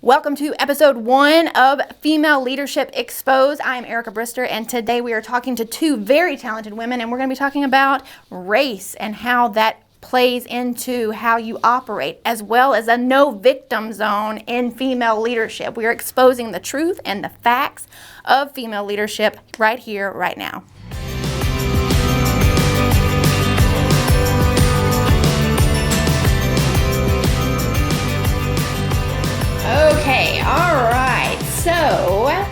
Welcome to episode 1 of Female Leadership Exposed. I'm Erica Brister, and today we are talking to two very talented women, and we're going to be talking about race and how that plays into how you operate, as well as a no victim zone in female leadership. We are exposing the truth and the facts of female leadership right here, right now. Okay, all right, so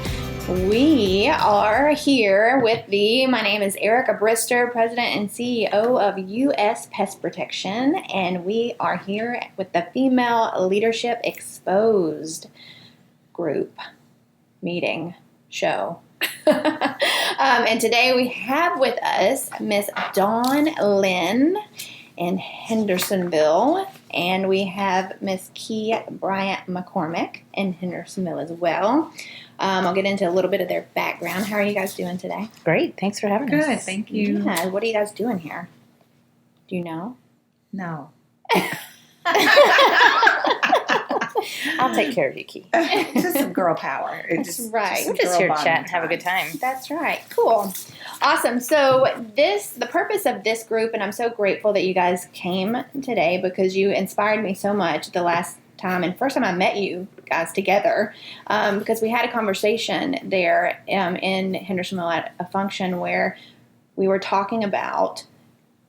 we are here with my name is Erica Brister, President and CEO of U.S. Pest Protection, and we are here with the Female Leadership Exposed group meeting show. And today we have with us Miss Linn in Hendersonville, and we have Miss Kee Bryant McCormick in Hendersonville as well. I'll get into a little bit of their background. How are you guys doing today? Great. Thanks for having us. Good. Thank you. Yeah. What are you guys doing here? Do you know? No. I'll take care of you, Kee. Just some girl power. That's right. We're just here to chat and have a good time. That's right. Cool. Awesome. So the purpose of this group, and I'm so grateful that you guys came today because you inspired me so much the last time and first time I met you guys together, because we had a conversation there in Hendersonville at a function where we were talking about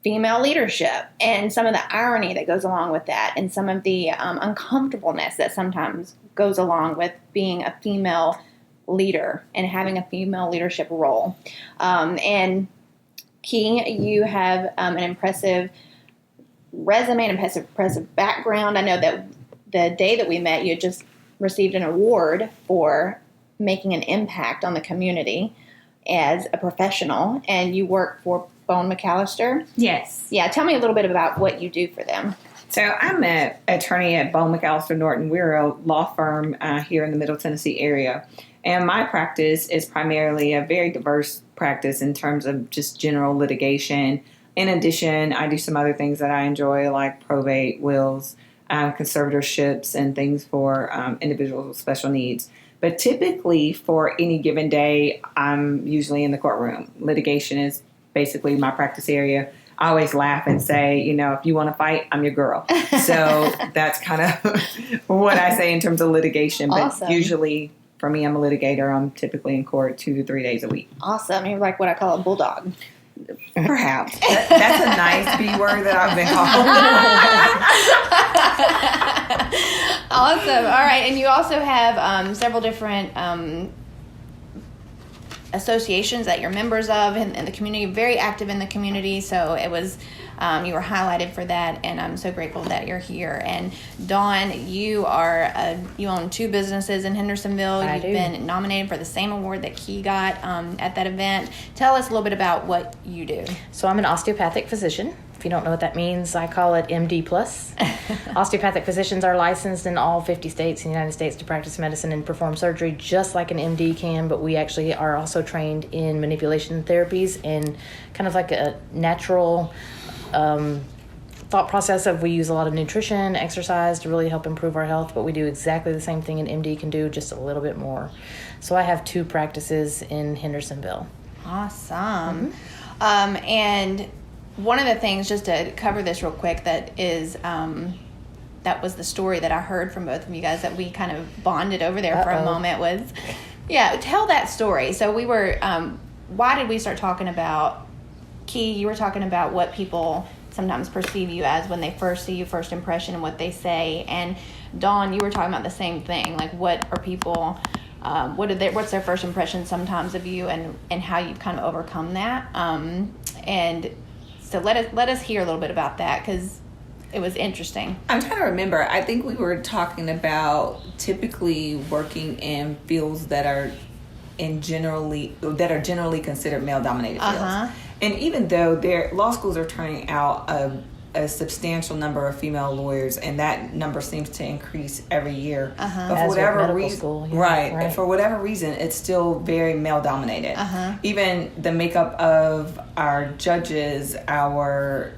female leadership and some of the irony that goes along with that and some of the uncomfortableness that sometimes goes along with being a female leader and having a female leadership role. And Kee, you have an impressive resume and impressive background. I know that the day that we met, you had just received an award for making an impact on the community as a professional, and you work for Bone McAllister. Yes. Yeah, tell me a little bit about what you do for them. So I'm an attorney at Bone McAllister Norton. We're a law firm here in the Middle Tennessee area. And my practice is primarily a very diverse practice in terms of just general litigation. In addition, I do some other things that I enjoy, like probate, wills, conservatorships, and things for individuals with special needs. But typically, for any given day, I'm usually in the courtroom. Litigation is basically my practice area. I always laugh and say, if you want to fight, I'm your girl. So that's kind of what I say in terms of litigation. Awesome. But usually, for me, I'm a litigator. I'm typically in court 2 to 3 days a week. Awesome. You're like what I call a bulldog. Perhaps. That's a nice B word that I've been called. Awesome. All right. And you also have several different associations that you're members of in the community, very active in the community. So it was, you were highlighted for that, and I'm so grateful that you're here. And Dawn, you own 2 businesses in Hendersonville. You've been nominated for the same award that Kee got at that event. Tell us a little bit about what you do. So I'm an osteopathic physician. If you don't know what that means, I call it MD+. Osteopathic physicians are licensed in all 50 states in the United States to practice medicine and perform surgery just like an MD can, but we actually are also trained in manipulation therapies and kind of like a natural thought process of we use a lot of nutrition, exercise to really help improve our health, but we do exactly the same thing an MD can do, just a little bit more. So I have 2 practices in Hendersonville. Awesome. And one of the things, just to cover this real quick, that was the story that I heard from both of you guys that we kind of bonded over there for a moment was, tell that story. So we were, why did we start talking about, Kee, you were talking about what people sometimes perceive you as when they first see you, first impression, and what they say. And Dawn, you were talking about the same thing. Like, what are people, what's their first impression sometimes of you, and how you've kind of overcome that. And so let us hear a little bit about that, because it was interesting. I'm trying to remember. I think we were talking about typically working in fields that are generally considered male-dominated fields. And even though law schools are turning out a substantial number of female lawyers, and that number seems to increase every year. But for whatever reason, right. For whatever reason, it's still very male dominated. Even the makeup of our judges, our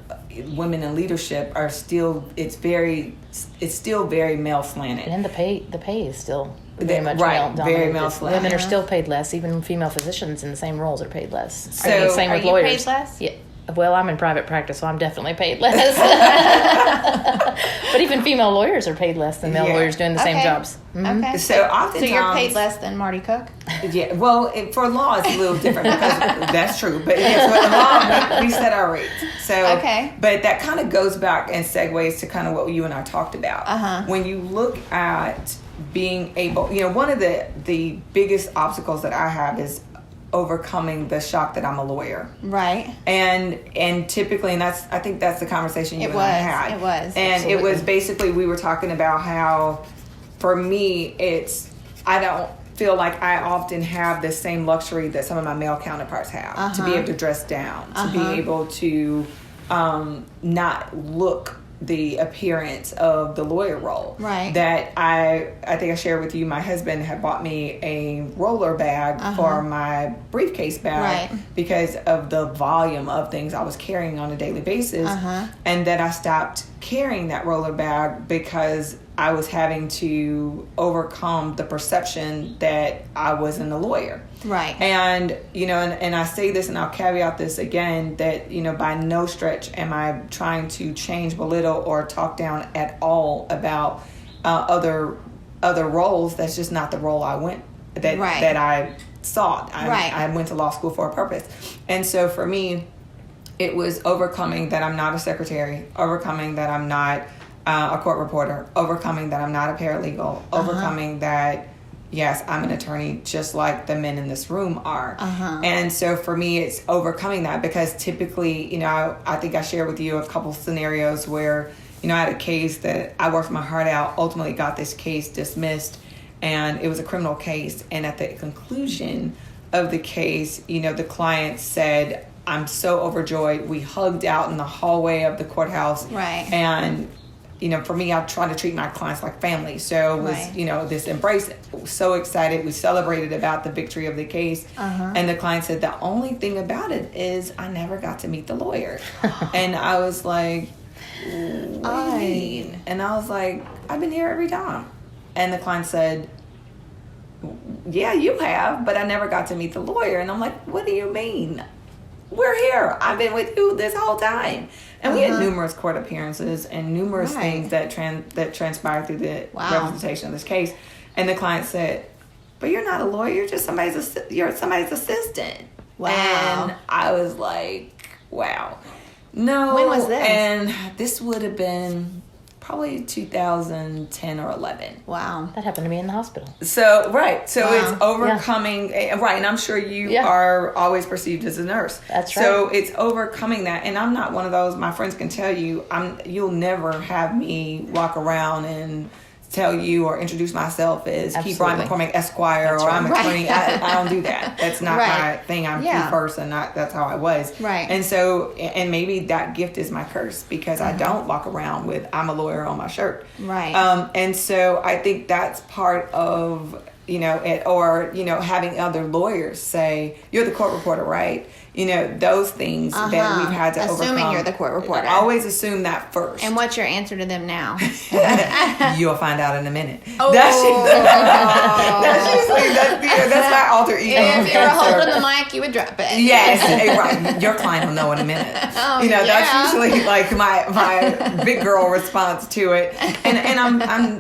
women in leadership are still, it's very it's still very male slanted. And the pay is still very much right, male dominated. very male slanted. Women are still paid less. Even female physicians in the same roles are paid less. So, same are with you lawyers. paid less? Yeah. Well, I'm in private practice, so I'm definitely paid less. But even female lawyers are paid less than male lawyers doing the same Okay. jobs. Mhm. Okay. So oftentimes, you're paid less than Marty Cook? Yeah, well, for law, it's a little different because that's true. But yes, with the law, we set our rates. So, Okay. But that kind of goes back and segues to kind of what you and I talked about. Uh-huh. When you look at being able, one of the biggest obstacles that I have is overcoming the shock that I'm a lawyer. Right. And typically, and I think that's the conversation you and I had. It was. And Absolutely. it was basically, we were talking about how, for me, I don't feel like I often have the same luxury that some of my male counterparts have to be able to dress down, to be able to not look the appearance of the lawyer role. Right. That I think I shared with you, my husband had bought me a roller bag for my briefcase bag because of the volume of things I was carrying on a daily basis. And that I stopped carrying that roller bag because I was having to overcome the perception that I wasn't a lawyer. Right. And, and I say this and I'll caveat this again, that, by no stretch am I trying to change, belittle, or talk down at all about other roles. That's just not the role I that I sought. I went to law school for a purpose. And so for me, it was overcoming that I'm not a secretary, overcoming that I'm not a court reporter, overcoming that I'm not a paralegal, overcoming that, yes, I'm an attorney just like the men in this room are. And so for me, it's overcoming that because typically, I think I shared with you a couple scenarios where, I had a case that I worked my heart out, ultimately got this case dismissed, and it was a criminal case. And at the conclusion of the case, the client said, I'm so overjoyed. We hugged out in the hallway of the courthouse. Right. And for me, I try to treat my clients like family. So it was, this embrace, so excited. We celebrated about the victory of the case. And the client said, the only thing about it is I never got to meet the lawyer. And I was like, what do you mean? And I was like, I've been here every time. And the client said, yeah, you have, but I never got to meet the lawyer. And I'm like, what do you mean? We're here. I've been with you this whole time. And we had numerous court appearances and numerous things that transpired through the representation of this case. And the client said, but you're not a lawyer. You're just somebody's assistant. Wow. And I was like, wow. No. When was this? And this would have been probably 2010 or 11. Wow. That happened to me in the hospital. So it's overcoming, right, and I'm sure you Yeah. are always perceived as a nurse. That's right. So it's overcoming that, and I'm not one of those, my friends can tell you, you'll never have me walk around and tell you or introduce myself as Kee Bryant McCormick Esquire, That's or right. I'm an attorney. I don't do that. That's not my thing. I'm Kee first, and that's how I was. Right. And so, and maybe that gift is my curse because I don't walk around with I'm a lawyer on my shirt. Right. And so I think that's part of, having other lawyers say, you're the court reporter, right? Those things that we've had to overcome. Assuming you're the court reporter. I always assume that first. And what's your answer to them now? You'll find out in a minute. Oh. That's my alter ego. If you were holding the mic, you would drop it. Yes, right. Your client will know in a minute. That's usually like my big girl response to it, and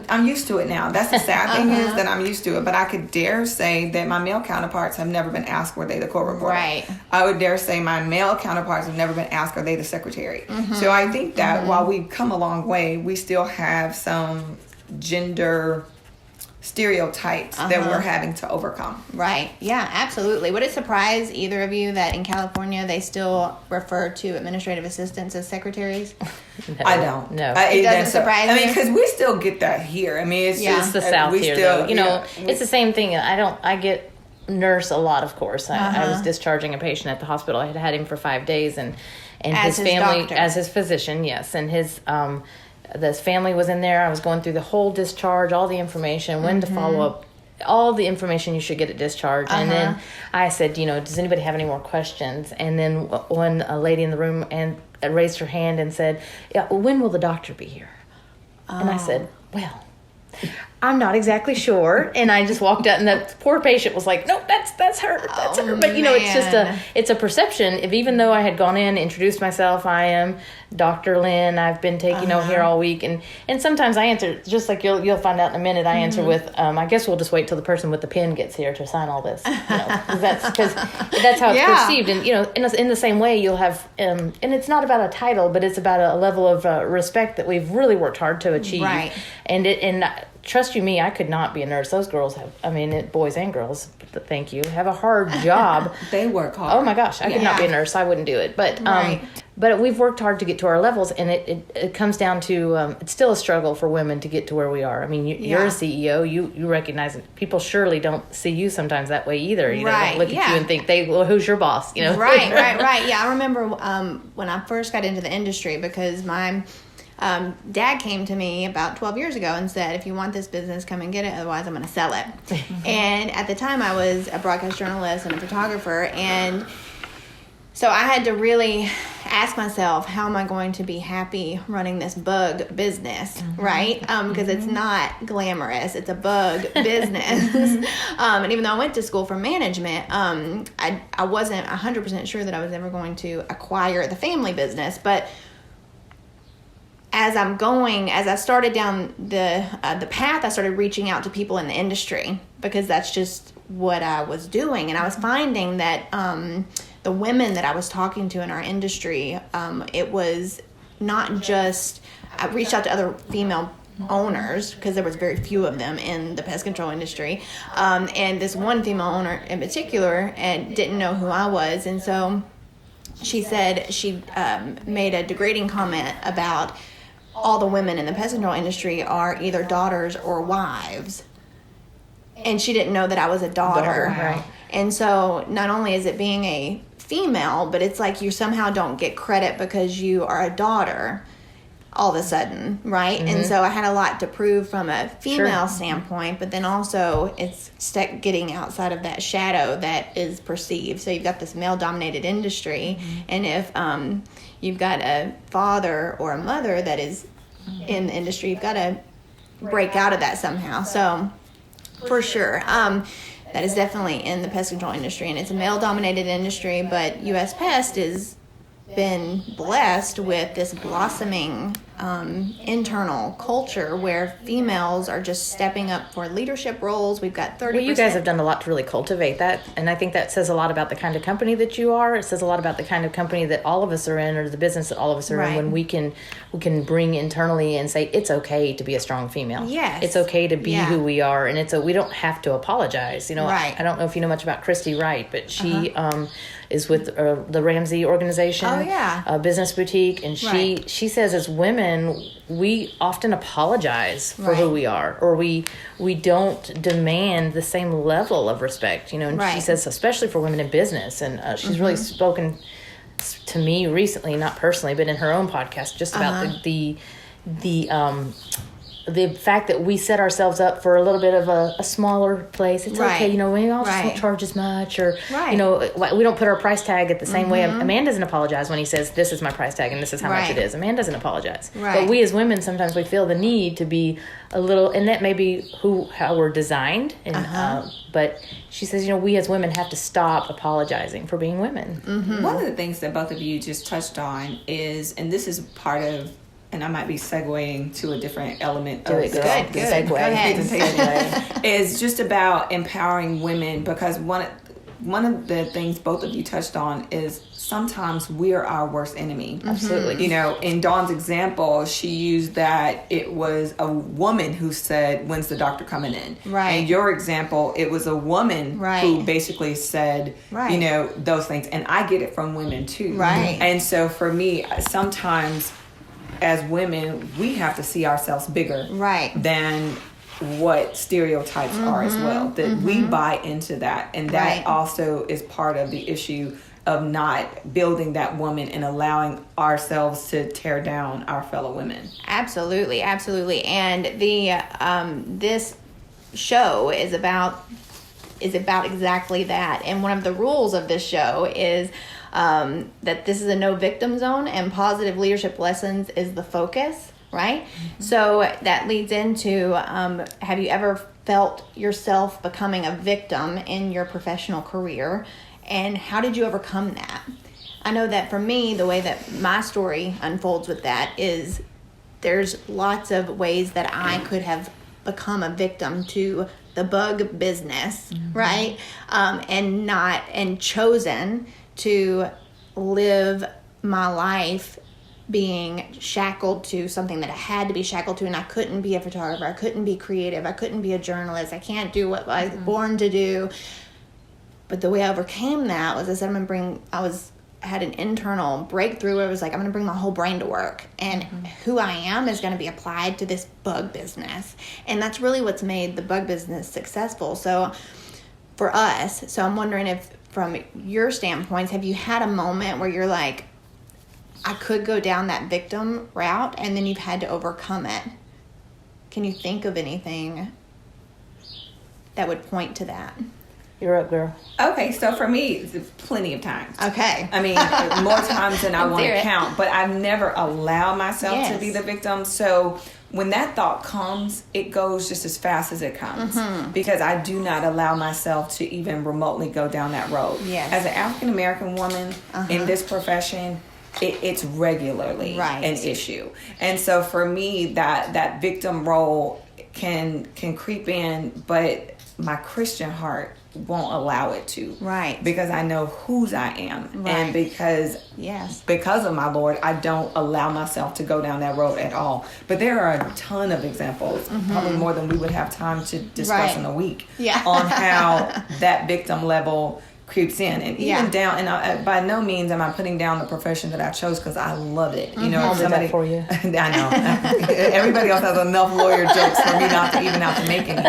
I'm used to it now. That's the sad thing is that I'm used to it. But I could dare say that my male counterparts have never been asked were they the court reporter. Right. I would dare say my male counterparts have never been asked are they the secretary. So I think that while we've come a long way, we still have some gender stereotypes that we're having to overcome. Right. Yeah, absolutely. Would it surprise either of you that in California they still refer to administrative assistants as secretaries? No, I don't. No. It doesn't surprise I mean, you? because we still get that here. I mean, it's just It's the South we here, still, though. It's the same thing. I get nurse a lot, of course. I was discharging a patient at the hospital. I had him for 5 days, and As his his family, doctor. as his physician, yes, and his family was in there. I was going through the whole discharge, all the information, when to follow up, all the information you should get at discharge. And then I said, does anybody have any more questions? And then one lady in the room raised her hand and said, yeah, when will the doctor be here? And I said, well, I'm not exactly sure. And I just walked out, and that poor patient was like, no, that's her. That's her. But, it's just it's a perception. If even though I had gone in, introduced myself, I am Dr. Linn, I've been taking here all week. And sometimes I answer, just like you'll find out in a minute, I answer with, I guess we'll just wait till the person with the pen gets here to sign all this. Because that's how it's perceived. And, in the same way, you'll have, and it's not about a title, but it's about a level of respect that we've really worked hard to achieve. Right. And trust you me, I could not be a nurse. Those girls have, boys and girls, thank you, have a hard job. They work hard. Oh my gosh, I could not be a nurse. I wouldn't do it. But we've worked hard to get to our levels, and it comes down to, it's still a struggle for women to get to where we are. I mean, you're a CEO, you recognize it. People surely don't see you sometimes that way either. They don't look at you and think, who's your boss? Right. Yeah, I remember when I first got into the industry, because my dad came to me about 12 years ago and said, if you want this business, come and get it. Otherwise, I'm going to sell it. And at the time, I was a broadcast journalist and a photographer. And so I had to really ask myself, how am I going to be happy running this bug business, right? Because it's not glamorous. It's a bug business. And even though I went to school for management, I wasn't 100% sure that I was ever going to acquire the family business. But as I started down the path, I started reaching out to people in the industry, because that's just what I was doing. And I was finding that the women that I was talking to in our industry, it was not just, I reached out to other female owners, because there was very few of them in the pest control industry. And this one female owner in particular and didn't know who I was. And so she said she made a degrading comment about all the women in the pest control industry are either daughters or wives. And she didn't know that I was a daughter. Right. And so not only is it being a female, but it's like you somehow don't get credit because you are a daughter all of a sudden, right? And so I had a lot to prove from a female standpoint, but then also it's getting outside of that shadow that is perceived. So you've got this male-dominated industry, and if you've got a father or a mother that is in the industry, you've got to break out of that somehow. So for sure, that is definitely in the pest control industry, and it's a male-dominated industry, but U.S. Pest has been blessed with this blossoming internal culture where females are just stepping up for leadership roles. We've got 30%. Well, you guys have done a lot to really cultivate that, and I think that says a lot about the kind of company that you are. It says a lot about the kind of company that all of us are in, or the business that all of us are in, when we can bring internally and say it's okay to be a strong female. Yes. It's okay to be who we are, and we don't have to apologize. I don't know if you know much about Christy Wright, but she is with the Ramsey organization, a business boutique, and she says as women, we often apologize for who we are, or we don't demand the same level of respect, and she says especially for women in business, and she's really spoken to me recently, not personally, but in her own podcast, just about the fact that we set ourselves up for a little bit of a smaller place. It's okay, we all just won't charge as much, or we don't put our price tag at the same way. A man doesn't apologize when he says, this is my price tag and this is how much it is. A man doesn't apologize. But we as women, sometimes we feel the need to be a little, and that may be how we're designed. And but she says, we as women have to stop apologizing for being women. One of the things that both of you just touched on is, and this is part of, and I might be segueing to a different element of Good. Go ahead. is just about empowering women, because one of the things both of you touched on is sometimes we're our worst enemy. Absolutely. In Dawn's example, she used that it was a woman who said, when's the doctor coming in? Right. And your example, it was a woman who basically said, those things. And I get it from women too. Right. And so for me, sometimes as women, we have to see ourselves bigger than what stereotypes are as well. That we buy into that. And that also is part of the issue of not building that woman and allowing ourselves to tear down our fellow women. Absolutely. And the this show is about exactly that. And one of the rules of this show is that this is a no victim zone, and positive leadership lessons is the focus. right? So that leads into, have you ever felt yourself becoming a victim in your professional career, and how did you overcome that? I know that for me, the way that my story unfolds with that is there's lots of ways that I could have become a victim to the bug business, right? And chosen to live my life being shackled to something that I had to be shackled to, and I couldn't be a photographer, I couldn't be creative, I couldn't be a journalist, I can't do what I was born to do. But the way I overcame that was I said I had an internal breakthrough where I was like, I'm going to bring my whole brain to work, and who I am is going to be applied to this bug business. And that's really what's made the bug business successful. So for us, so I'm wondering if from your standpoints, have you had a moment where you're like, I could go down that victim route, and then you've had to overcome it? Can you think of anything that would point to that? You're up, girl. Okay, so for me, it's plenty of times. Okay. I mean, more times than I want hear to it. count, but I've never allowed myself Yes. to be the victim. So when that thought comes, it goes just as fast as it comes, because I do not allow myself to even remotely go down that road. Yes. As an African American woman in this profession, it's regularly Right. an issue. And so for me, that victim role can creep in, but my Christian heart won't allow it to. Right. Because I know whose I am. Right. And because of my Lord, I don't allow myself to go down that road at all. But there are a ton of examples, probably more than we would have time to discuss Right. in a week, Yeah. on how that victim level creeps in, and even down, and by no means am I putting down the profession that I chose, because I love it. You know, I'll if do that for you. I know. Everybody else has enough lawyer jokes for me not to even have to make any.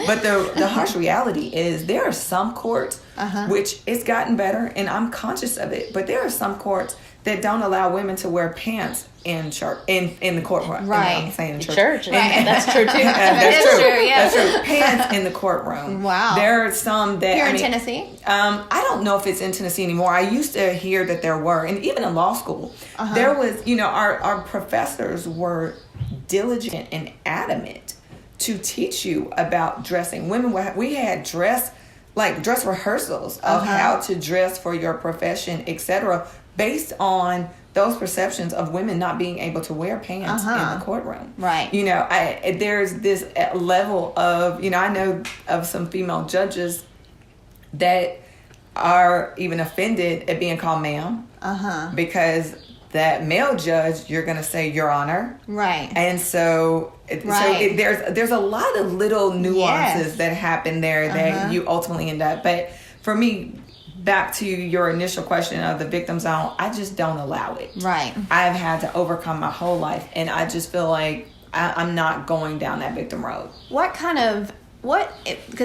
But the harsh reality is there are some courts which it's gotten better, and I'm conscious of it. But there are some courts that don't allow women to wear pants in church, in the courtroom. Right. I'm saying in church. Church. That's true too. That's is true. true, yeah. That's true. Pants in the courtroom. Wow. There are some that Here in Tennessee? I don't know if it's in Tennessee anymore. I used to hear that there were, and even in law school, there was. Our professors were diligent and adamant to teach you about dressing. We had dress rehearsals of how to dress for your profession, etc., based on those perceptions of women not being able to wear pants in the courtroom. Right. There's this level of, I know of some female judges that are even offended at being called ma'am. Because that male judge, you're going to say Your Honor. Right. And so there's a lot of little nuances that happen there that you ultimately end up. But for me, back to your initial question of the victim zone, I just don't allow it. Right. I've had to overcome my whole life, and I just feel like I'm not going down that victim road. Because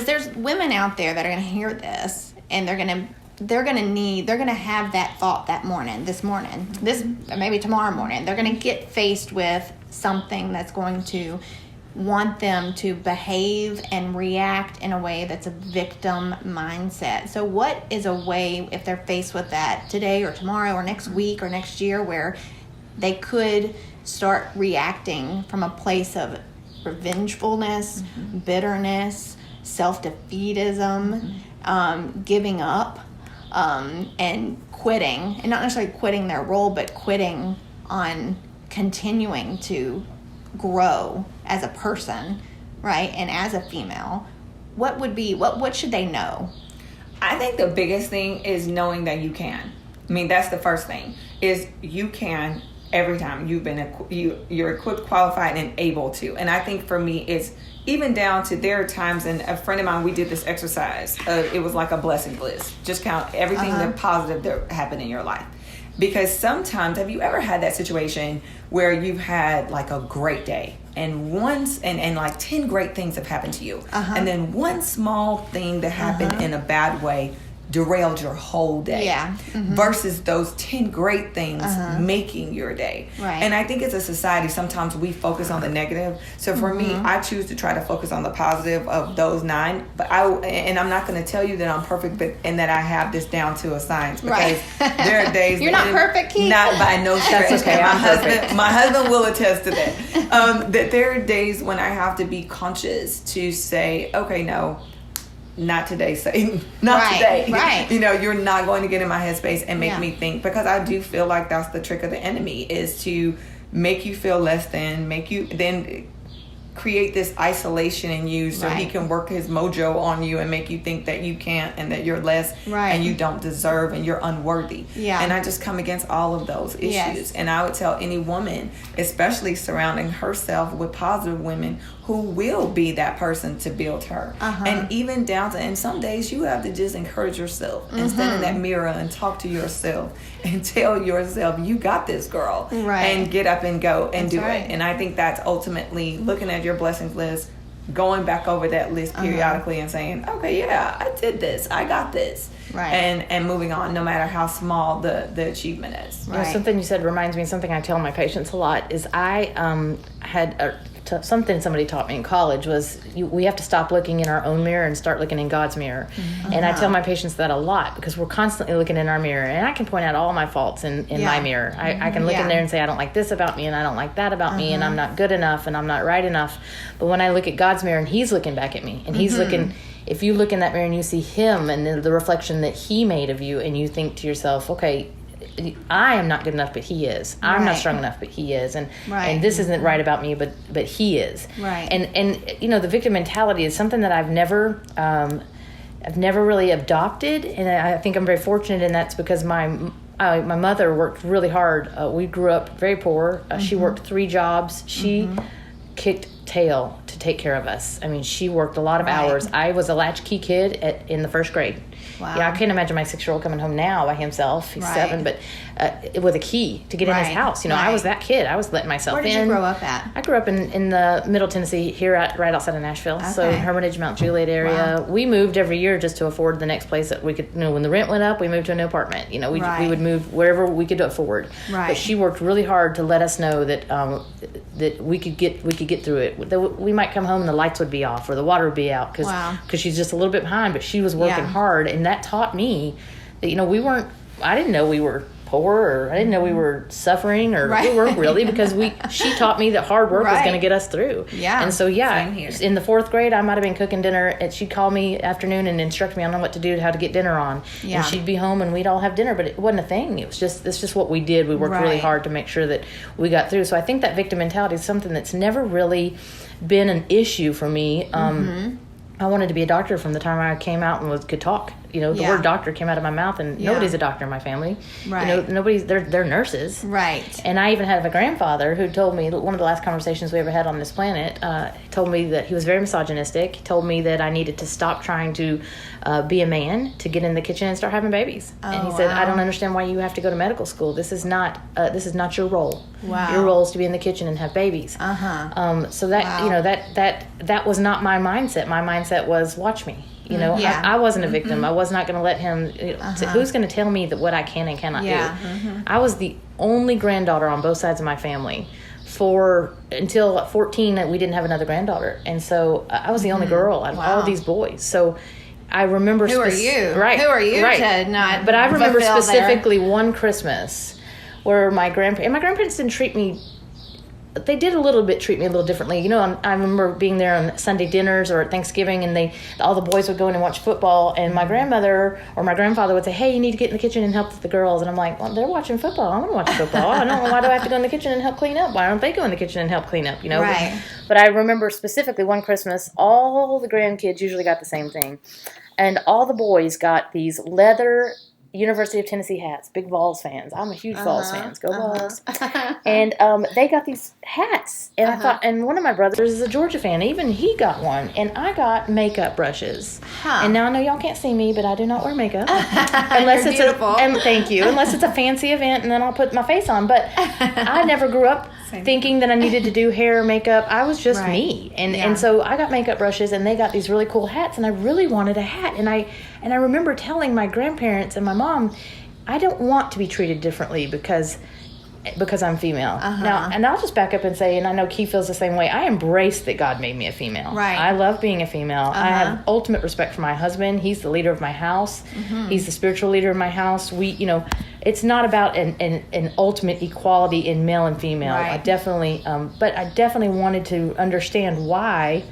there's women out there that are going to hear this, and they're going to have that thought this morning, maybe tomorrow morning. They're going to get faced with something that's going to want them to behave and react in a way that's a victim mindset. So what is a way, if they're faced with that today or tomorrow or next week or next year, where they could start reacting from a place of revengefulness, bitterness, self-defeatism, giving up, and quitting, and not necessarily quitting their role, but quitting on continuing to grow as a person, right? And as a female, what should they know? I think the biggest thing is knowing that you can. I mean, that's the first thing, is you can every time. You're equipped, qualified, and able to. And I think for me, it's even down to there are times, and a friend of mine, we did this exercise. It was like a blessing list. Just count everything that positive that happened in your life. Because sometimes, have you ever had that situation where you've had like a great day, and like 10 great things have happened to you, and then one small thing that happened in a bad way derailed your whole day. Yeah. Versus those 10 great things making your day. Right. And I think as a society, sometimes we focus on the negative. So for me, I choose to try to focus on the positive of those 9. But I'm not going to tell you that I'm perfect, and that I have this down to a science, because there are days you're not perfect, Kee. Not by no stretch. That's okay. My husband will attest to that. That there are days when I have to be conscious to say, okay, no, not today, Satan. Not today. Right. You're not going to get in my headspace and make me think, because I do feel like that's the trick of the enemy, is to make you feel less than, make you then create this isolation in you, so he can work his mojo on you and make you think that you can't, and that you're less, and you don't deserve, and you're unworthy. And I just come against all of those issues. And I would tell any woman, especially surrounding herself with positive women who will be that person to build her. And even down to, and some days you have to just encourage yourself and stand in that mirror and talk to yourself and tell yourself, you got this, girl. And get up and go and do it. And I think that's ultimately looking at your blessings list, going back over that list periodically and saying, okay, yeah, I did this, I got this. And moving on, no matter how small the achievement is. Something you said reminds me of something I tell my patients a lot, is I had something somebody taught me in college was we have to stop looking in our own mirror and start looking in God's mirror. And I tell my patients that a lot, because we're constantly looking in our mirror, and I can point out all my faults in my mirror. I can look in there and say, I don't like this about me, and I don't like that about me, and I'm not good enough, and I'm not right enough. But when I look at God's mirror and he's looking back at me, and he's looking, if you look in that mirror and you see him and the reflection that he made of you, and you think to yourself, okay, I am not good enough, but he is. I'm not strong enough, but he is. And this isn't right about me, but he is. And the victim mentality is something that I've never really adopted, and I think I'm very fortunate in that's because my mother worked really hard. We grew up very poor. She worked 3 jobs. She kicked tail to take care of us. I mean, she worked a lot of hours. I was a latchkey kid in the 1st grade. Wow. Yeah, I can't imagine my 6-year-old coming home now by himself. He's 7, but with a key to get in his house. I was that kid. I was letting myself in. Where did you grow up at? I grew up in the Middle Tennessee, here right outside of Nashville. So Hermitage, Mount Juliet area. Wow. We moved every year just to afford the next place that we could. When the rent went up, we moved to a new apartment. We would move wherever we could afford. But she worked really hard to let us know that that we could get through it. That we might come home and the lights would be off or the water would be out because she's just a little bit behind. But she was working hard, and that taught me that I didn't know we were poor, or I didn't know we were suffering, or we weren't really, because she taught me that hard work was going to get us through. And so in the 4th grade I might have been cooking dinner, and she'd call me afternoon and instruct me on what to do, how to get dinner on. And she'd be home and we'd all have dinner, but it wasn't a thing. It's just what we did. We worked really hard to make sure that we got through. So I think that victim mentality is something that's never really been an issue for me. I wanted to be a doctor from the time I came out and could talk. The word doctor came out of my mouth, and nobody's a doctor in my family. Nobody's, they're nurses. And I even had a grandfather who told me, one of the last conversations we ever had on this planet, told me that he was very misogynistic. He told me that I needed to stop trying to be a man, to get in the kitchen and start having babies. And he said, I don't understand why you have to go to medical school. This is not your role. Your role is to be in the kitchen and have babies. So that that was not my mindset. My mindset was, watch me. I wasn't a victim. I was not going to let him. Who's going to tell me that what I can and cannot do? I was the only granddaughter on both sides of my family. Until 14, we didn't have another granddaughter, and so I was the only girl out of all these boys. So I remember. Who are you? Right. Who are you to not? But I remember specifically one Christmas where my grandparents didn't treat me. They did treat me a little differently. I remember being there on Sunday dinners or at Thanksgiving, and all the boys would go in and watch football, and my grandmother or my grandfather would say, hey, you need to get in the kitchen and help with the girls. And I'm like, well, they're watching football. I want to watch football. I don't know, why do I have to go in the kitchen and help clean up? Why don't they go in the kitchen and help clean up? But I remember specifically one Christmas, all the grandkids usually got the same thing, and all the boys got these leather University of Tennessee hats, big Vols fans. I'm a huge Vols fan. Go Vols. And they got these hats. And I thought, and one of my brothers is a Georgia fan. Even he got one. And I got makeup brushes. And now I know y'all can't see me, but I do not wear makeup. Unless it's beautiful. And thank you. Unless it's a fancy event, and then I'll put my face on. But I never grew up thinking that I needed to do hair or makeup. I was just me. And so I got makeup brushes and they got these really cool hats and I really wanted a hat. And I remember telling my grandparents and my mom, I don't want to be treated differently because I'm female. Now, and I'll just back up and say, and I know Kee feels the same way, I embrace that God made me a female. Right. I love being a female. I have ultimate respect for my husband. He's the leader of my house. He's the spiritual leader of my house. It's not about an ultimate equality in male and female. Right. I definitely, but I definitely wanted to understand why,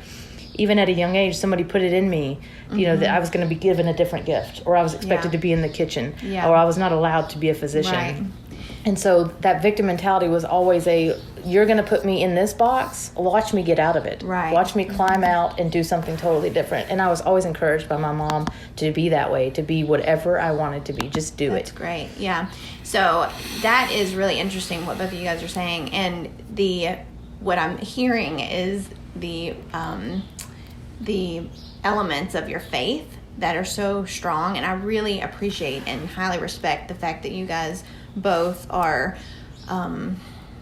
even at a young age, somebody put it in me, that I was going to be given a different gift, or I was expected to be in the kitchen, or I was not allowed to be a physician. Right. And so that victim mentality was always you're going to put me in this box, watch me get out of it. Right. Watch me climb out and do something totally different. And I was always encouraged by my mom to be that way, to be whatever I wanted to be. Just do That's it. great. Yeah. So that is really interesting what both of you guys are saying. And what I'm hearing is the elements of your faith that are so strong. And I really appreciate and highly respect the fact that you guys both are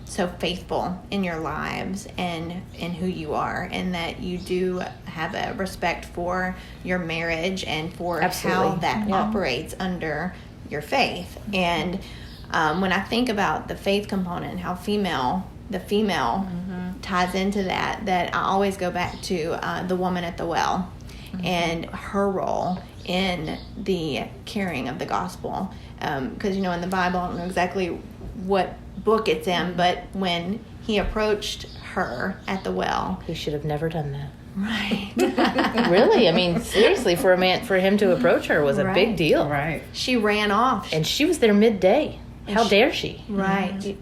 so faithful in your lives and in who you are, and that you do have a respect for your marriage and for how that operates under your faith. And when I think about the faith component and how the female ties into that I always go back to the woman at the well and her role in the carrying of the gospel. Because, in the Bible, I don't know exactly what book it's in, but when he approached her at the well. He should have never done that. Right. Really? I mean, seriously, for him to approach her was a big deal. Right. She ran off. And she was there midday. How dare she? Right.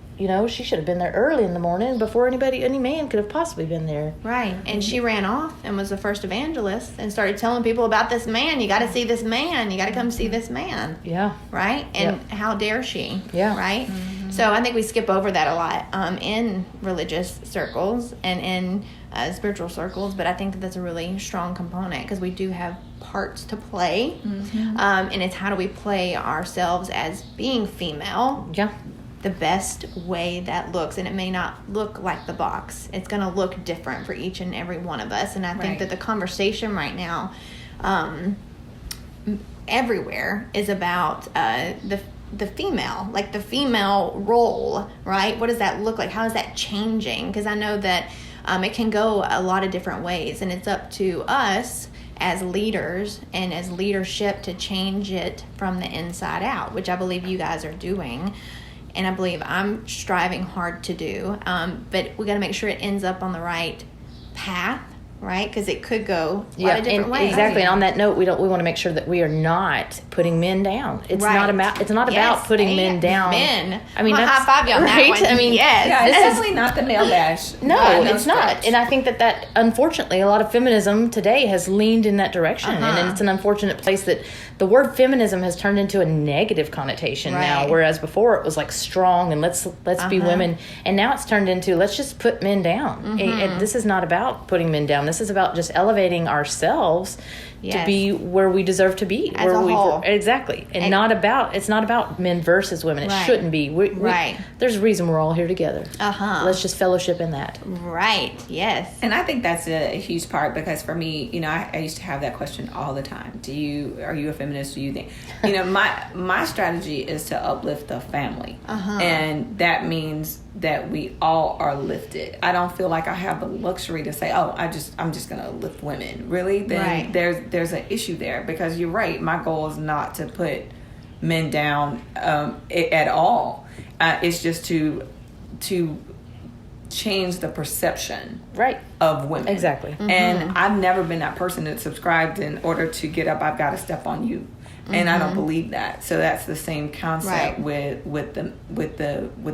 She should have been there early in the morning before any man could have possibly been there. Right. And she ran off and was the first evangelist and started telling people about this man. You got to see this man. You got to come see this man. Yeah. Right? And how dare she? Yeah. Right? So I think we skip over that a lot in religious circles and in spiritual circles, but I think that's a really strong component because we do have parts to play. And it's how do we play ourselves as being female the best way that looks. And it may not look like the box. It's going to look different for each and every one of us. And I think that the conversation right now everywhere is about the female, like the female role, right? What does that look like? How is that changing? Because I know that it can go a lot of different ways, and it's up to us as leaders and as leadership to change it from the inside out, which I believe you guys are doing, and I believe I'm striving hard to do. But we got to make sure it ends up on the right path, right? Because it could go a lot of different ways. Exactly. And on that note, we want to make sure that we are not putting men down. It's not about putting men down. Men. I mean, high five you on that one. I mean, Yeah, it's definitely not the male bash. No, it's not. And I think that unfortunately a lot of feminism today has leaned in that direction, and it's an unfortunate place that the word feminism has turned into a negative connotation now, whereas before it was like strong and let's be women, and now it's turned into let's just put men down. And this is not about putting men down. This is about just elevating ourselves to be where we deserve to be. As a whole. Exactly. And it's not about men versus women. It shouldn't be. There's a reason we're all here together. Let's just fellowship in that. Right. Yes. And I think that's a huge part, because for me, I used to have that question all the time. Are you a feminist? Do you think, my strategy is to uplift the family. And that means that we all are lifted. I don't feel like I have the luxury to say, I'm just going to lift women. Really? Then there's an issue there, because you're right. My goal is not to put men down at all. It's just to change the perception of women. Exactly. And I've never been that person that subscribed in order to get up, I've got to step on you. And I don't believe that. So that's the same concept with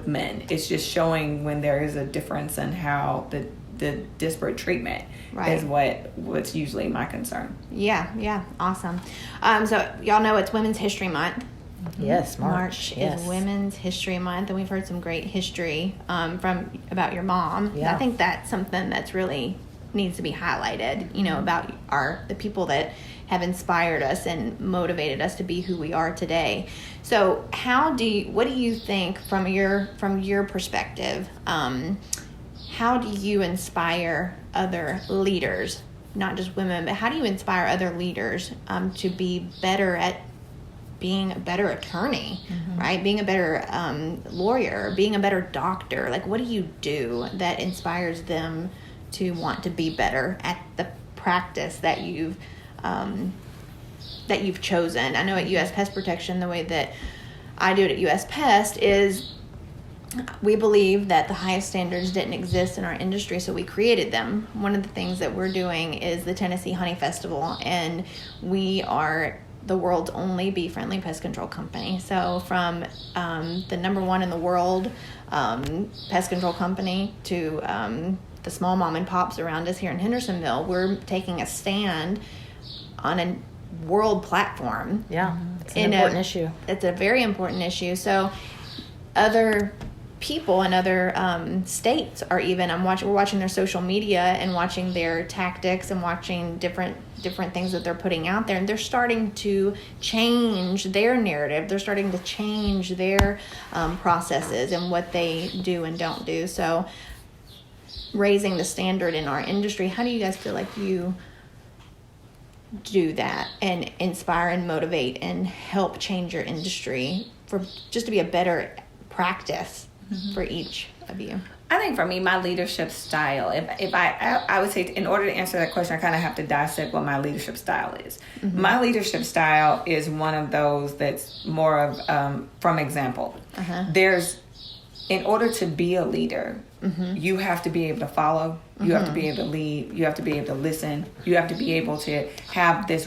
men. It's just showing when there is a difference in how the disparate treatment is what's usually my concern. Yeah, awesome. So y'all know it's Women's History Month. Yes, March yes. is Women's History Month, and we've heard some great history about your mom. Yeah. I think that's something that's really needs to be highlighted, about the people that have inspired us and motivated us to be who we are today. So what do you think from your perspective, how do you inspire other leaders, not just women, but how do you inspire other leaders to be better at being a better attorney, right? Being a better lawyer, being a better doctor? Like, what do you do that inspires them to want to be better at the practice that you've chosen? I know at U.S. Pest Protection, the way that I do it at U.S. Pest is we believe that the highest standards didn't exist in our industry, so we created them. One of the things that we're doing is the Tennessee Honey Festival, and we are the world's only bee-friendly pest control company. So from the number one in the world pest control company to the small mom and pops around us here in Hendersonville, we're taking a stand on a world platform. Yeah, it's an important issue. It's a very important issue. So other people in other states are we're watching their social media and watching their tactics and watching different things that they're putting out there, and they're starting to change their narrative. They're starting to change their processes and what they do and don't do. So raising the standard in our industry, how do you guys feel like you do that and inspire and motivate and help change your industry for just to be a better practice for each of you? I think for me, my leadership style, if I would say, in order to answer that question, I kind of have to dissect what my leadership style is. My leadership style is one of those that's more of from example. In order to be a leader, you have to be able to follow, you have to be able to lead, you have to be able to listen, you have to be able to have this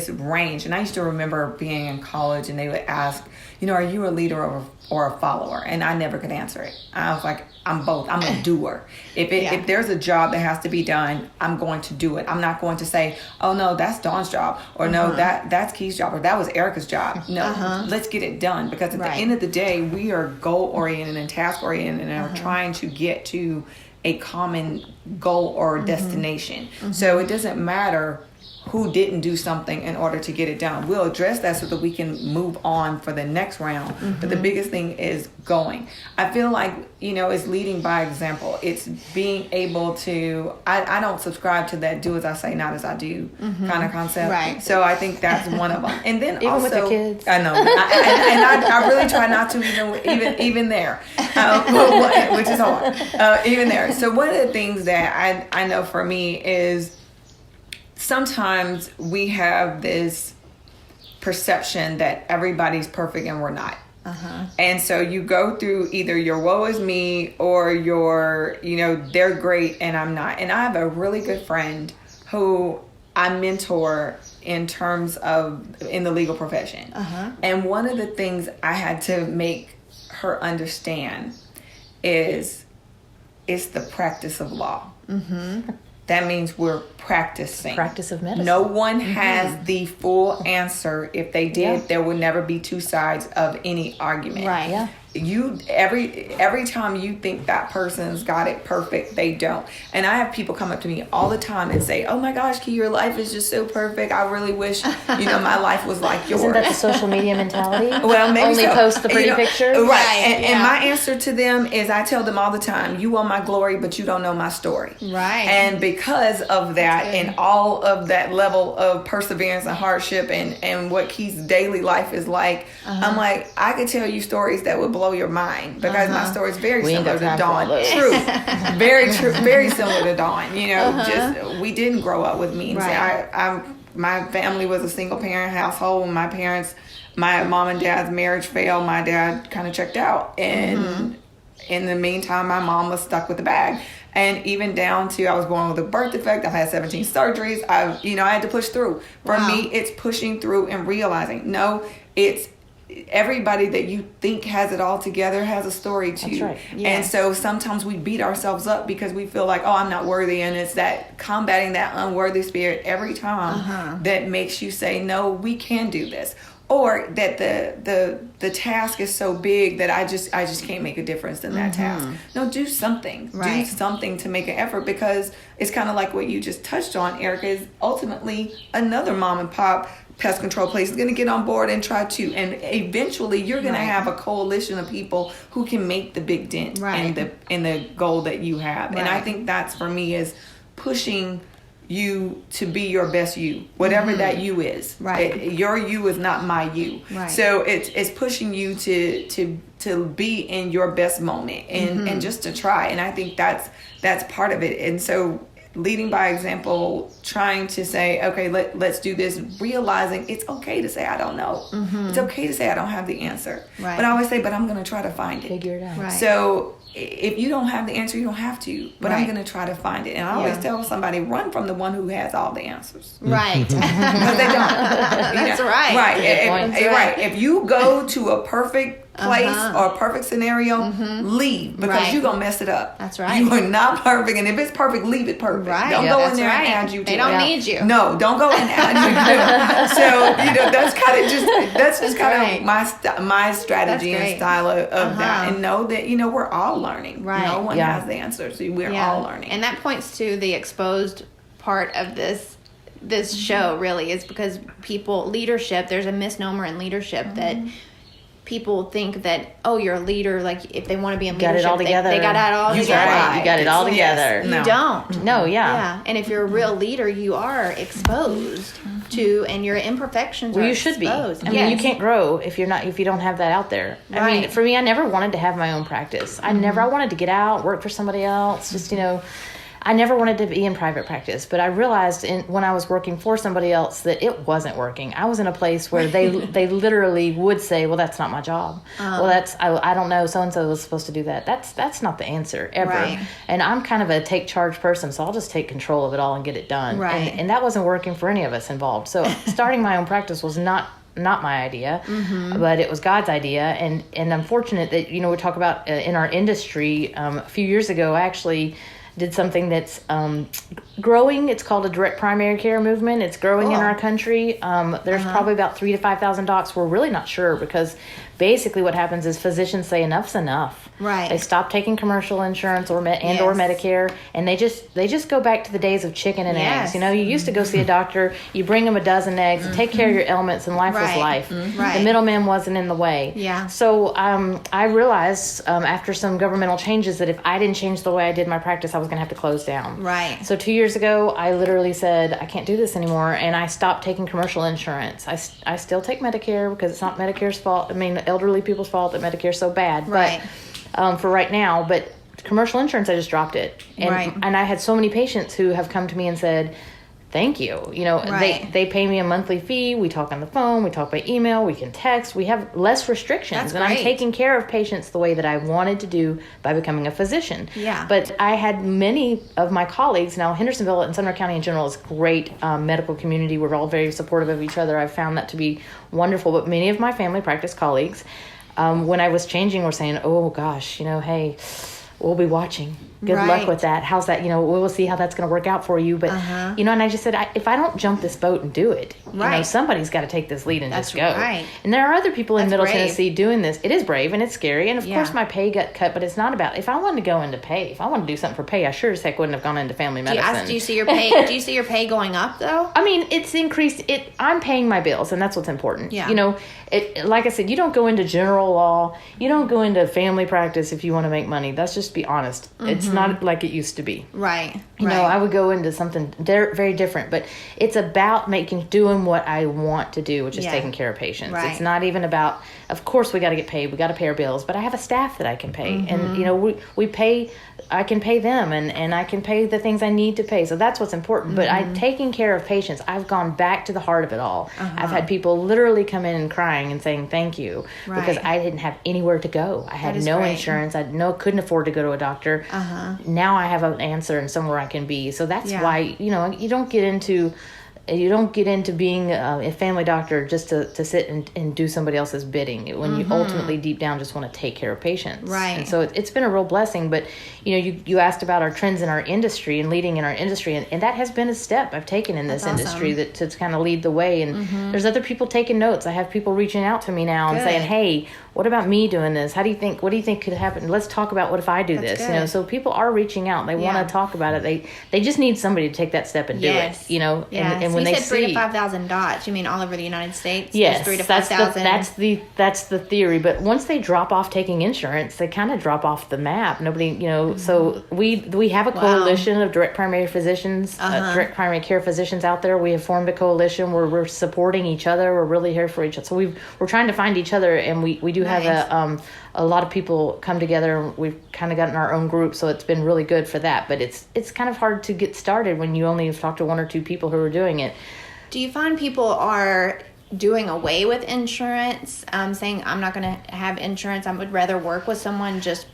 range. And I used to remember being in college and they would ask, are you a leader or a follower? And I never could answer it. I was like, I'm both. I'm a doer. If there's a job that has to be done, I'm going to do it. I'm not going to say, oh no, that's Dawn's job, or no, that's Kee's job, or that was Erica's job. No, let's get it done, because at the end of the day, we are goal oriented and task oriented and are trying to get to a common goal or destination. So it doesn't matter who didn't do something in order to get it done. We'll address that so that we can move on for the next round. But the biggest thing is going. I feel like, it's leading by example. It's being able to, I don't subscribe to that do as I say, not as I do kind of concept. Right. So I think that's one of them. And then even also, with the kids. I know. I really try not to even there, which is hard, even there. So one of the things that I know for me is, sometimes we have this perception that everybody's perfect and we're not. And so you go through either your woe is me or your, they're great and I'm not. And I have a really good friend who I mentor in terms of in the legal profession. And one of the things I had to make her understand is it's the practice of law. That means we're practicing. Practice of medicine. No one has the full answer. If they did, there would never be two sides of any argument. Right. Yeah. You every time you think that person's got it perfect, they don't. And I have people come up to me all the time and say, "Oh my gosh, Kee, your life is just so perfect. I really wish my life was like yours." Isn't that the social media mentality? Well, maybe only post the pretty pictures. Right. And my answer to them is, I tell them all the time, you want my glory, but you don't know my story. Right. And because of that and all of that level of perseverance and hardship and what Kee's daily life is like, I'm like, I could tell you stories that would blow your mind, because my story is very similar to Dawn. True. Very true. Very similar to Dawn. Just we didn't grow up with means. Right. My family was a single parent household. My mom and dad's marriage failed. My dad kind of checked out, and in the meantime, my mom was stuck with the bag. And even down to, I was born with a birth defect. I've had 17 surgeries. I had to push through. For me, it's pushing through and realizing, no, it's everybody that you think has it all together has a story too. That's right. Yes. And so sometimes we beat ourselves up because we feel like, oh, I'm not worthy. And it's that combating that unworthy spirit every time that makes you say, no, we can do this. or that the task is so big that I just can't make a difference in that task. No, do something. Right. Do something to make an effort, because it's kind of like what you just touched on, Erica, is ultimately another mom and pop pest control place is going to get on board and try to, and eventually you're going to have a coalition of people who can make the big dent in the goal that you have. And I think that's, for me, is pushing you to be your best you, whatever that you is. Right. Your you is not my you. Right. So it's pushing you to be in your best moment and just to try. And I think that's part of it. And so leading by example, trying to say, okay, let's do this, realizing it's okay to say I don't know. It's okay to say I don't have the answer. Right. But I always say, but I'm going to try to find it. Figure it out. Right. So if you don't have the answer, you don't have to. But I'm going to try to find it. And I always tell somebody, run from the one who has all the answers. Right. Because they don't. That's right. Right. If you go to a perfect place or a perfect scenario, leave, because you're going to mess it up. That's right. You are not perfect. And if it's perfect, leave it perfect. Right. Don't go in there and add you to it. They don't need you. No, don't go and add you to it. So, that's kind of my strategy and style of that. And know that, we're all learning. Right. No one has the answers. So we're all learning. And that points to the exposed part of this show, really, is because leadership, there's a misnomer in leadership that people think that, you're a leader, like if they want to be in leadership, it all together. They got it all together. Right. You got it all together. You don't. No, Yeah. And if you're a real leader, you are exposed to, and your imperfections are you should exposed. be. I mean, you can't grow if you don't have that out there. Right. I mean, for me, I never wanted to have my own practice. I wanted to get out, work for somebody else, just, I never wanted to be in private practice, but I realized when I was working for somebody else that it wasn't working. I was in a place where they literally would say, well, that's not my job. Well, I don't know, so-and-so was supposed to do that. That's not the answer ever. Right. And I'm kind of a take charge person, so I'll just take control of it all and get it done. Right. And that wasn't working for any of us involved. So starting my own practice was not my idea, but it was God's idea. And I'm fortunate that, we talk about in our industry, a few years ago, I actually did something that's growing. It's called a direct primary care movement. It's growing in our country. There's probably about 3,000 to 5,000 docs. We're really not sure, because basically what happens is physicians say enough's enough. Right. They stop taking commercial insurance or Medicare, and they just go back to the days of chicken and eggs. You used to go see a doctor, you bring them a dozen eggs, take care of your ailments, and life was life. Right. The middleman wasn't in the way. Yeah. So I realized after some governmental changes that if I didn't change the way I did my practice, I was going to have to close down. Right. So 2 years ago, I literally said, I can't do this anymore, and I stopped taking commercial insurance. I still take Medicare, because it's not Medicare's fault. I mean, elderly people's fault that Medicare's so bad. Right. But for right now, but commercial insurance, I just dropped it. And I had so many patients who have come to me and said, thank you. They pay me a monthly fee. We talk on the phone. We talk by email. We can text. We have less restrictions. That's great. I'm taking care of patients the way that I wanted to do by becoming a physician. Yeah. But I had many of my colleagues. Now, Hendersonville and Sumner County in general is a great medical community. We're all very supportive of each other. I've found that to be wonderful. But many of my family practice colleagues, when I was changing, were saying, oh, gosh, hey, we'll be watching. Good luck with that. How's that? We'll see how that's going to work out for you. But, and I just said, if I don't jump this boat and do it, somebody's got to take this lead and just go. Right. And there are other people in Middle Tennessee doing this. It is brave and it's scary. And of course my pay got cut, but it's not about, if I wanted to go into pay, if I wanted to do something for pay, I sure as heck wouldn't have gone into family medicine. Do you see your pay? Do you see your pay going up though? I mean, it's increased. I'm paying my bills, and that's what's important. Yeah. Like I said, you don't go into general law. You don't go into family practice if you want to make money. Let's just be honest. It's not like it used to be. Right. I would go into something very different, but it's about doing what I want to do, which is taking care of patients. Right. It's not even about, of course we got to get paid, we got to pay our bills, but I have a staff that I can pay, and we pay, I can pay them, and I can pay the things I need to pay. So that's what's important. But taking care of patients, I've gone back to the heart of it all. I've had people literally come in and crying and saying thank you because I didn't have anywhere to go. I had no insurance. Couldn't afford to go to a doctor. Now I have an answer and somewhere I can be. So that's why, you don't get into you don't get into being a family doctor just to sit and do somebody else's bidding when you ultimately deep down just want to take care of patients. Right. And so it's been a real blessing. But, you asked about our trends in our industry and leading in our industry. And that has been a step I've taken in this industry to kind of lead the way. And there's other people taking notes. I have people reaching out to me now and saying, hey, what about me doing this? What do you think could happen? Let's talk about what if I do this? Good. So people are reaching out. They want to talk about it. They just need somebody to take that step and do it. Yes. And So when you they said 3,000 to 5,000 dots. You mean all over the United States? Yes, There's 3,000 to 5,000. that's the theory. But once they drop off taking insurance, they kind of drop off the map. Nobody, So we have a coalition of direct primary physicians, direct primary care physicians out there. We have formed a coalition where we're supporting each other. We're really here for each other. So we're trying to find each other, and we do have a lot of people come together. We've kind of gotten our own group, so it's been really good for that. But it's kind of hard to get started when you only have talked to one or two people who are doing it. Do you find people are doing away with insurance, saying, I'm not going to have insurance, I would rather work with someone just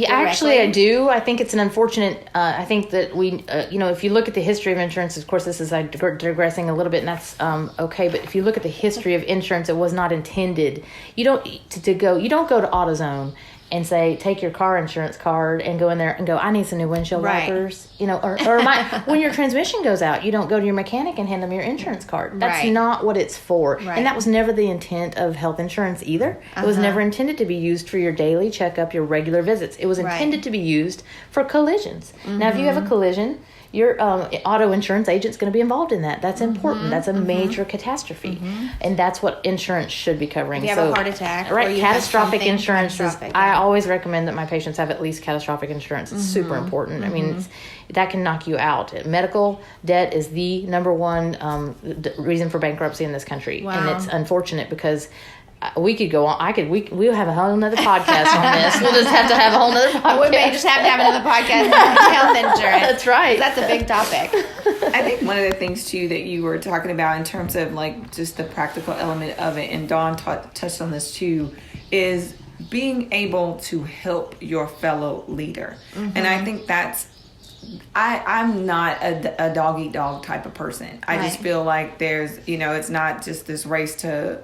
Actually, I do. I think it's an unfortunate, I think that we, if you look at the history of insurance, of course, this is digressing a little bit, and that's okay, but if you look at the history of insurance, it was not intended. You don't go to AutoZone and say, take your car insurance card and go in there and go, I need some new windshield wipers. When your transmission goes out, you don't go to your mechanic and hand them your insurance card. That's not what it's for. Right. And that was never the intent of health insurance either. It was never intended to be used for your daily checkup, your regular visits. It was intended to be used for collisions. Now, if you have a collision, your auto insurance agent's going to be involved in that. That's important. That's a major catastrophe. And that's what insurance should be covering. If you have a heart attack. Right. Catastrophic insurance is, I always recommend that my patients have at least catastrophic insurance. It's super important. I mean, that can knock you out. Medical debt is the number one reason for bankruptcy in this country. Wow. And it's unfortunate because we could go on. We'll have a whole nother podcast on this. We'll just have to have a whole nother podcast. We may just have to have another podcast on health insurance. That's right. That's a big topic. I think one of the things too that you were talking about in terms of like just the practical element of it, and Dawn touched on this too, is being able to help your fellow leader. And I think that's, I'm not a dog eat dog type of person. I just feel like there's, it's not just this race to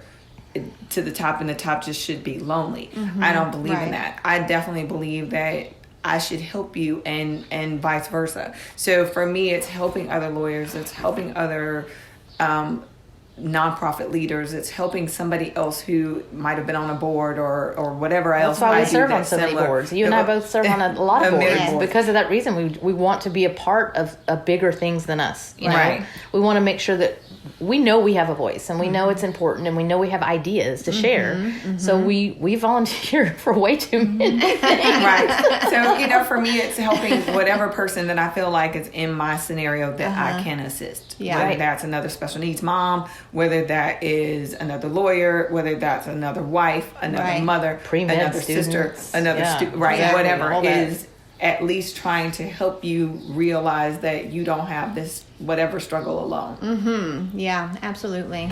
the top, and the top just should be lonely. I don't believe in that. I definitely believe that I should help you and vice versa. So for me, it's helping other lawyers, it's helping other nonprofit leaders, it's helping somebody else who might have been on a board or whatever else. That's why we serve on so many boards. You and I both serve on a lot of boards. Because of that reason, we want to be a part of bigger things than us. Right. We want to make sure that we know we have a voice, and we know it's important, and we know we have ideas to share. So we volunteer for way too many things. Right. So, for me, it's helping whatever person that I feel like is in my scenario that I can assist. Yeah. Whether that's another special needs mom, whether that is another lawyer, whether that's another wife, another mother, Pre-med another sister, another student, whatever is at least trying to help you realize that you don't have this whatever struggle alone. Yeah, absolutely.